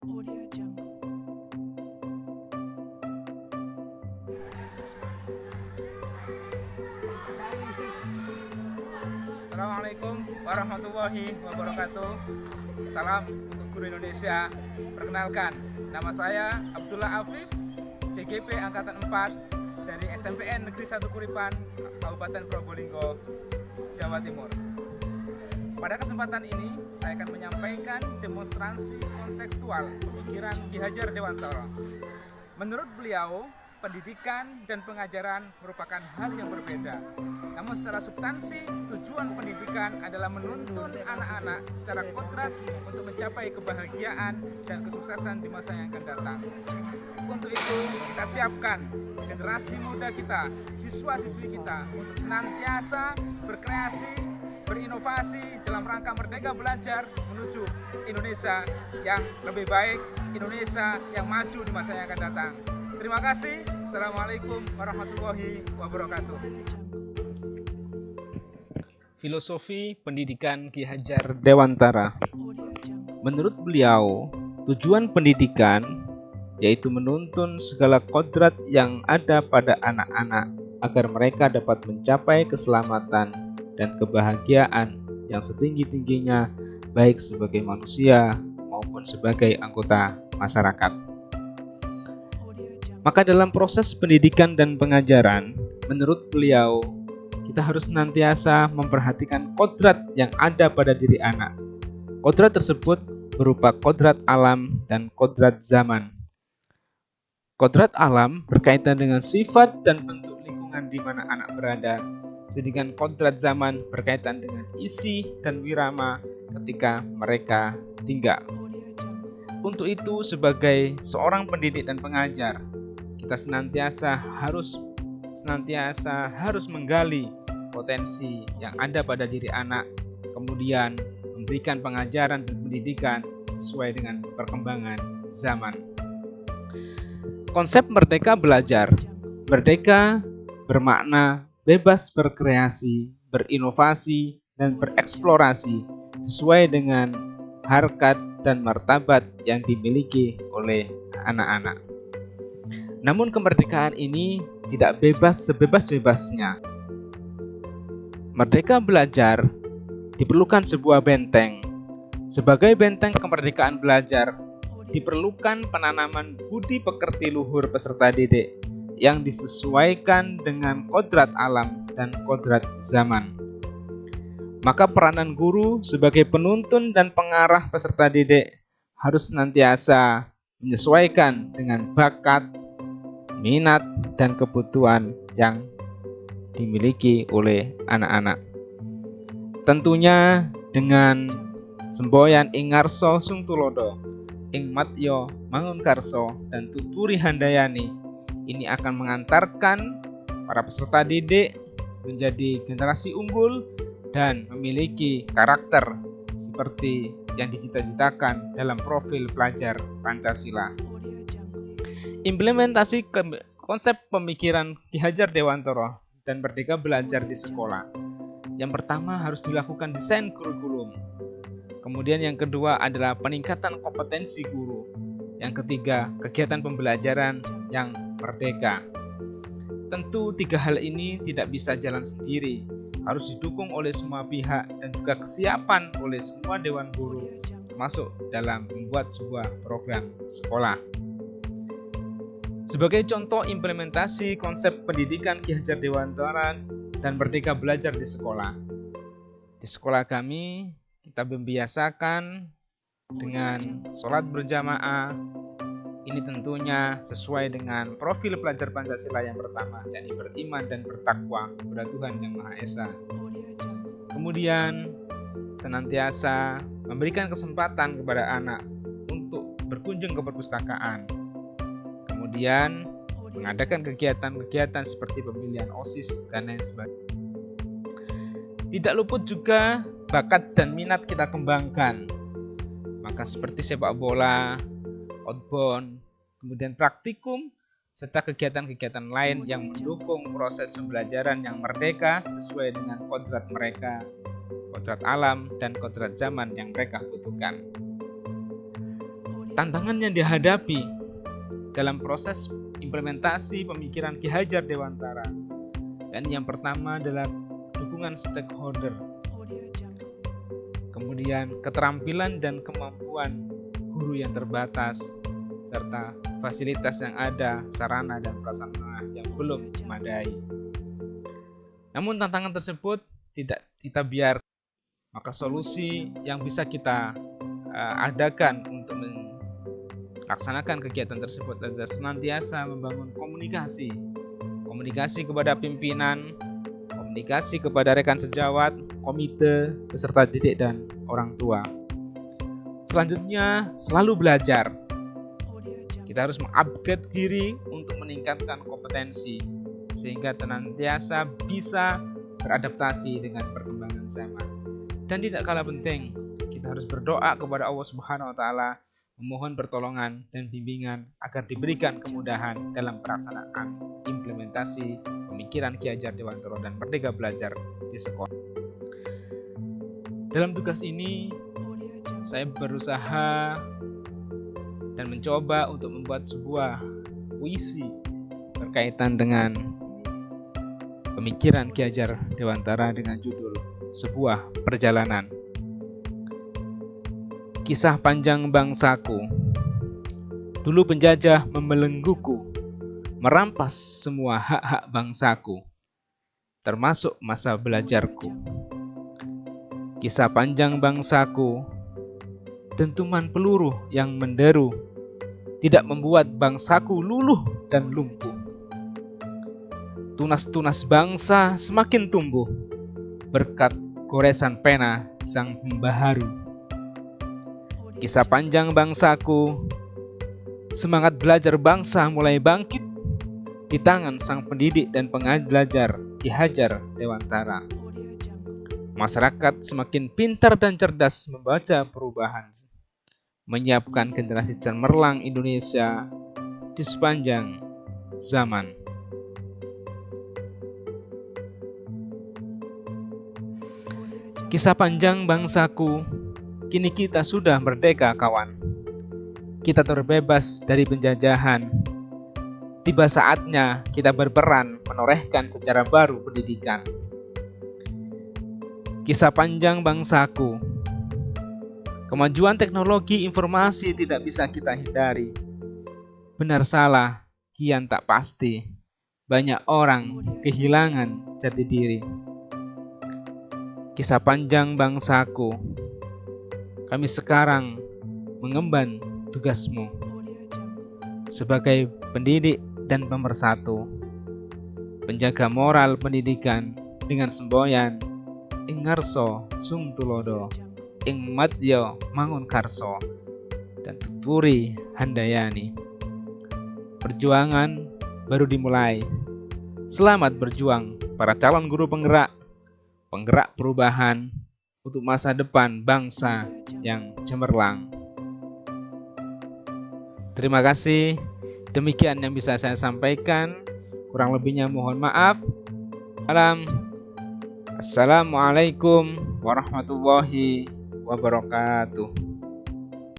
Audio Jungle. Assalamualaikum warahmatullahi wabarakatuh. Salam untuk guru Indonesia. Perkenalkan, nama saya Abdullah Afif, CGP Angkatan 4 dari SMPN Negeri 1 Kuripan, Kabupaten Probolinggo, Jawa Timur. Pada kesempatan ini, saya akan menyampaikan demonstrasi kontekstual pemikiran Ki Hajar Dewantara. Menurut beliau, pendidikan dan pengajaran merupakan hal yang berbeda. Namun secara substansi, tujuan pendidikan adalah menuntun anak-anak secara kodrat untuk mencapai kebahagiaan dan kesuksesan di masa yang akan datang. Untuk itu, kita siapkan generasi muda kita, siswa-siswi kita untuk senantiasa berkreasi, berinovasi dalam rangka merdeka belajar menuju Indonesia yang lebih baik, Indonesia yang maju di masa yang akan datang. Terima kasih. Assalamualaikum warahmatullahi wabarakatuh. Filosofi pendidikan Ki Hajar Dewantara. Menurut beliau, tujuan pendidikan yaitu menuntun segala kodrat yang ada pada anak-anak agar mereka dapat mencapai keselamatan dan kebahagiaan yang setinggi-tingginya, baik sebagai manusia maupun sebagai anggota masyarakat. Maka dalam proses pendidikan dan pengajaran, menurut beliau, kita harus senantiasa memperhatikan kodrat yang ada pada diri anak. Kodrat tersebut berupa kodrat alam dan kodrat zaman. Kodrat alam berkaitan dengan sifat dan bentuk lingkungan di mana anak berada, sedangkan kodrat zaman berkaitan dengan isi dan wirama ketika mereka tinggal. Untuk itu, sebagai seorang pendidik dan pengajar, kita senantiasa harus menggali potensi yang ada pada diri anak, kemudian memberikan pengajaran dan pendidikan sesuai dengan perkembangan zaman. Konsep merdeka belajar. Merdeka bermakna bebas berkreasi, berinovasi, dan bereksplorasi sesuai dengan harkat dan martabat yang dimiliki oleh anak-anak. Namun kemerdekaan ini tidak bebas sebebas-bebasnya. Merdeka belajar diperlukan sebuah benteng. Sebagai benteng kemerdekaan belajar, diperlukan penanaman budi pekerti luhur peserta didik yang disesuaikan dengan kodrat alam dan kodrat zaman. Maka peranan guru sebagai penuntun dan pengarah peserta didik harus senantiasa menyesuaikan dengan bakat, minat, dan kebutuhan yang dimiliki oleh anak-anak. Tentunya dengan semboyan ing ngarsa sung tulodo, ing matya mangunkarso, dan tuturi handayani, ini akan mengantarkan para peserta didik menjadi generasi unggul dan memiliki karakter seperti yang dicita-citakan dalam profil pelajar Pancasila. Implementasi konsep pemikiran Ki Hajar Dewantara dan merdeka belajar di sekolah. Yang pertama harus dilakukan desain kurikulum. Kemudian yang kedua adalah peningkatan kompetensi guru. Yang ketiga, kegiatan pembelajaran yang merdeka. Tentu tiga hal ini tidak bisa jalan sendiri, harus didukung oleh semua pihak dan juga kesiapan oleh semua dewan guru, termasuk dalam membuat sebuah program sekolah. Sebagai contoh implementasi konsep pendidikan Ki Hajar Dewantara dan merdeka belajar di sekolah. Di sekolah kami, kita membiasakan dengan sholat berjamaah. Ini tentunya sesuai dengan profil pelajar Pancasila yang pertama, yakni beriman dan bertakwa kepada Tuhan Yang Maha Esa. Kemudian senantiasa memberikan kesempatan kepada anak untuk berkunjung ke perpustakaan. Kemudian mengadakan kegiatan-kegiatan seperti pemilihan OSIS dan lain sebagainya. Tidak luput juga bakat dan minat kita kembangkan. Maka seperti sepak bola, outbound, kemudian praktikum, serta kegiatan-kegiatan lain yang mendukung proses pembelajaran yang merdeka sesuai dengan kodrat mereka, kodrat alam, dan kodrat zaman yang mereka butuhkan. tantangan yang dihadapi dalam proses implementasi pemikiran Ki Hajar Dewantara. Dan yang pertama adalah dukungan stakeholder. Kemudian keterampilan dan kemampuan guru yang terbatas, serta fasilitas yang ada, sarana dan prasarana yang belum memadai. Namun tantangan tersebut tidak kita biarkan, maka solusi yang bisa kita adakan untuk melaksanakan kegiatan tersebut adalah senantiasa membangun komunikasi kepada pimpinan, komunikasi kepada rekan sejawat, komite, peserta didik, dan orang tua. Selanjutnya, selalu belajar. Kita harus mengupgrade diri untuk meningkatkan kompetensi, sehingga senantiasa bisa beradaptasi dengan perkembangan zaman. Dan tidak kalah penting, kita harus berdoa kepada Allah Subhanahu wa Ta'ala, memohon pertolongan dan bimbingan agar diberikan kemudahan dalam pelaksanaan implementasi pemikiran Ki Hajar Dewantara dan Merdeka Belajar di sekolah. Dalam tugas ini, saya berusaha dan mencoba untuk membuat sebuah puisi berkaitan dengan pemikiran Ki Hajar Dewantara dengan judul Sebuah Perjalanan. Kisah panjang bangsaku. Dulu penjajah membelengguku, merampas semua hak-hak bangsaku, termasuk masa belajarku. Kisah panjang bangsaku, dentuman peluru yang menderu tidak membuat bangsaku luluh dan lumpuh. Tunas-tunas bangsa semakin tumbuh berkat goresan pena sang pembaharu. Kisah panjang bangsaku, semangat belajar bangsa mulai bangkit di tangan sang pendidik dan pengajar Ki Hajar Dewantara. Masyarakat semakin pintar dan cerdas membaca perubahan, menyiapkan generasi cemerlang Indonesia di sepanjang zaman. Kisah panjang bangsaku, kini kita sudah merdeka kawan. Kita terbebas dari penjajahan. Tiba saatnya kita berperan menorehkan sejarah baru pendidikan. Kisah panjang bangsaku. Kemajuan teknologi informasi tidak bisa kita hindari. Benar salah, kian tak pasti. Banyak orang kehilangan jati diri. Kisah panjang bangsaku. Kami sekarang mengemban tugasmu sebagai pendidik dan pemersatu, penjaga moral pendidikan dengan semboyan ing ngarso sung tulodo, ing madya mangun karso, dan tuturi handayani. Perjuangan baru dimulai. Selamat berjuang para calon guru penggerak perubahan untuk masa depan bangsa yang cemerlang. Terima kasih. Demikian yang bisa saya sampaikan. Kurang lebihnya mohon maaf. Assalamualaikum warahmatullahi wabarakatuh.